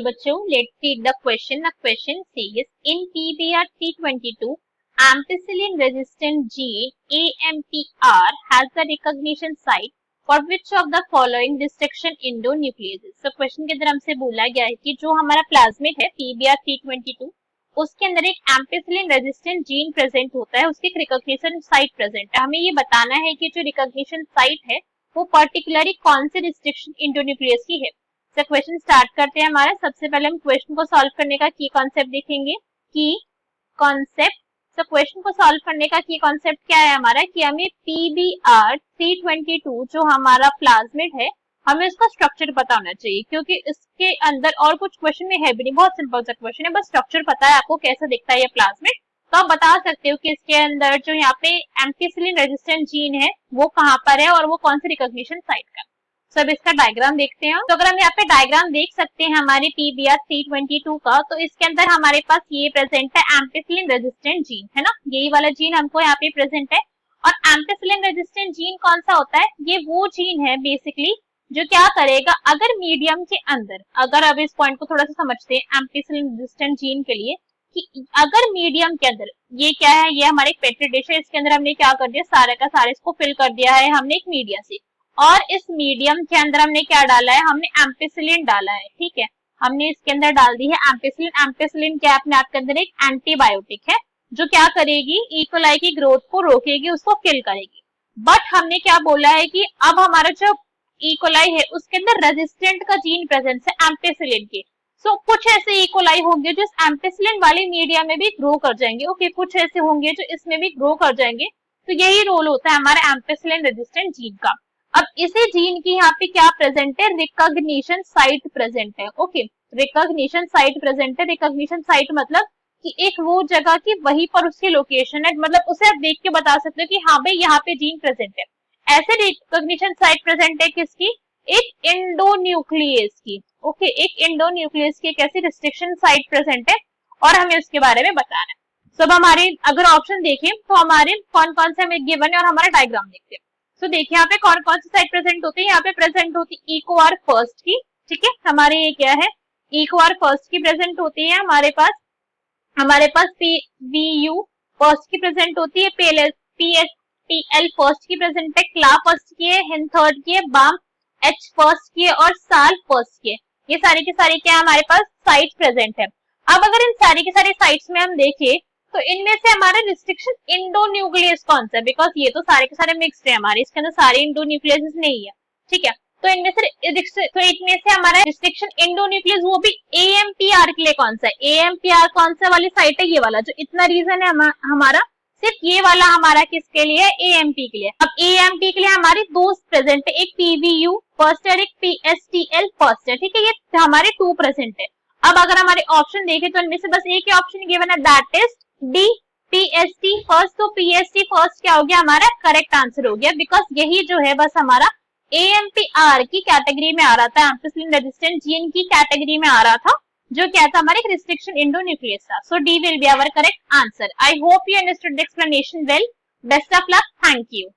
बच्चों, let's read the question. The question says in PBr 322 ampicillin resistant gene AMPR has the recognition site for which of the following restriction endonucleases. So question के अंदर हमसे बोला गया है कि जो हमारा प्लाज्मिड है PBr 322 उसके अंदर एक एम्पिसिलिन रेजिस्टेंट जीन प्रेजेंट होता है, उसकी रिकॉग्निशन साइट प्रेजेंट है. हमें ये बताना है कि जो रिकॉग्निशन साइट है वो पर्टिकुलरली कौन से रिस्ट्रिक्शन एंडोन्यूक्लियस की है. तो क्वेश्चन स्टार्ट करते हैं हमारा. सबसे पहले हम क्वेश्चन को सॉल्व करने का की कॉन्सेप्ट देखेंगे. की कॉन्सेप्ट. तो क्वेश्चन को सॉल्व करने का की कॉन्सेप्ट क्या है हमारा कि हमें PBr 322 जो हमारा प्लाज्मिड है हमें उसका स्ट्रक्चर पता होना चाहिए, क्योंकि इसके अंदर और कुछ क्वेश्चन में है भी नहीं, बहुत सिंपल सा क्वेश्चन है, बस स्ट्रक्चर पता है आपको कैसा दिखता है ये प्लाज्मिड, तो आप बता सकते हो कि इसके अंदर जो यहाँ पे एम्पिसिलिन रेजिस्टेंट जीन है वो कहाँ पर है और वो कौन सी रिकॉग्निशन साइट का. सब इसका डायग्राम देखते हैं. तो अगर हम यहाँ पे डायग्राम देख सकते हैं हमारे PBr 322 का, तो इसके अंदर हमारे पास ये प्रेजेंट है एम्पिसिलिन रेजिस्टेंट जीन, है ना, यही वाला जीन हमको यहाँ पे प्रेजेंट है. और एम्पिसिलिन रेजिस्टेंट जीन कौन सा होता है, ये वो जीन है बेसिकली जो क्या करेगा, अगर मीडियम के अंदर, अगर अब इस पॉइंट को थोड़ा सा समझते हैं एम्पिसिलिन रेजिस्टेंट जीन के लिए, कि अगर मीडियम के अंदर, ये क्या है, ये हमारे एक पेट्री डिश है, इसके अंदर हमने क्या कर दिया, सारे का सारे इसको फिल कर दिया है हमने एक मीडिया से, और इस मीडियम के अंदर हमने क्या डाला है, हमने एम्पिसिलिन डाला है. ठीक है, हमने इसके अंदर डाल दी है एम्पिसिलिन. एम्पिसिलिन क्या अपने आप के अंदर एक एंटीबायोटिक है जो क्या करेगी, इकोलाई की ग्रोथ को रोकेगी, उसको किल करेगी. बट हमने क्या बोला है कि अब हमारा जो इकोलाई है उसके अंदर रेजिस्टेंट का जीन प्रेजेंस है एम्पिसिलिन के. सो कुछ ऐसे इकोलाई होंगे जो इस एम्पिसिलिन वाले मीडिया में भी ग्रो कर जाएंगे. ओके, कुछ ऐसे होंगे जो इसमें भी ग्रो कर जाएंगे. तो यही रोल होता है हमारे एम्पिसिलिन रेजिस्टेंट जीन का. अब इसी जीन की यहाँ पे क्या प्रेजेंट है, रिकॉग्निशन साइट प्रेजेंट है. ओके, रिकॉग्निशन साइट प्रेजेंट है. रिकॉग्निशन साइट मतलब कि एक वो जगह की वहीं पर उसकी लोकेशन है, मतलब उसे आप देख के बता सकते हो कि हाँ भाई यहाँ पे जीन प्रेजेंट है. ऐसे रिकॉग्निशन साइट प्रेजेंट है किसकी, एक एंडोन्यूक्लियस की. ओके, एक एंडोन्यूक्लियस की एक ऐसी रिस्ट्रिक्शन साइट प्रेजेंट है और हमें उसके बारे में बताना है. सब हमारे अगर ऑप्शन देखें तो हमारे कौन कौन से हमें गिवन है और हमारा डायग्राम देखते हैं. तो देखिए यहाँ पे कौन कौन सी साइट प्रेजेंट होती है. यहाँ पे प्रेजेंट होती है इकोआर फर्स्ट की. ठीक है, हमारे ये क्या है, इकोआर फर्स्ट की प्रेजेंट होती है. हमारे पास PBU फर्स्ट की प्रेजेंट होती है. PL फर्स्ट की प्रेजेंट है. क्ला फर्स्ट की है. हिन थर्ड की है. बाम H फर्स्ट की है और साल फर्स्ट की है. ये सारी की सारी क्या हमारे पास साइट प्रेजेंट है. अब अगर इन सारी की सारी साइट्स में हम देखें तो इनमें से हमारा रिस्ट्रिक्शन एंडोन्यूक्लियस कौन सा है, बिकॉज ये तो सारे के सारे मिक्स्ड है हमारे, इसके अंदर सारे एंडोन्यूक्लियस नहीं है. ठीक है, तो इनमें से हमारा रिस्ट्रिक्शन एंडोन्यूक्लियस वो भी AMPR के लिए कौन सा है. AMPR कौन सा वाली साइट है, ये वाला जो इतना रीजन है हमारा, सिर्फ ये वाला हमारा किसके लिए है, AMP के लिए. अब AMP के लिए हमारी दो प्रेजेंट है, एक PBU फर्स्ट और एक PSTL फर्स्ट है. ठीक है, ये हमारे 2 प्रेजेंट है. अब अगर हमारे ऑप्शन देखें तो इनमें से बस एक ही ऑप्शन गिवन है, that is D PST first. तो PST फर्स्ट क्या हो गया, हमारा करेक्ट आंसर हो गया, बिकॉज यही जो है बस हमारा AMPR की कैटेगरी में आ रहा था, एम्पिसिलिन रेजिस्टेंट जीन की कैटेगरी में आ रहा था, जो क्या था हमारे रिस्ट्रिक्शन एंडोन्यूक्लियस था. So D will be our correct answer. I hope you understood the explanation well. Best of luck. Thank you.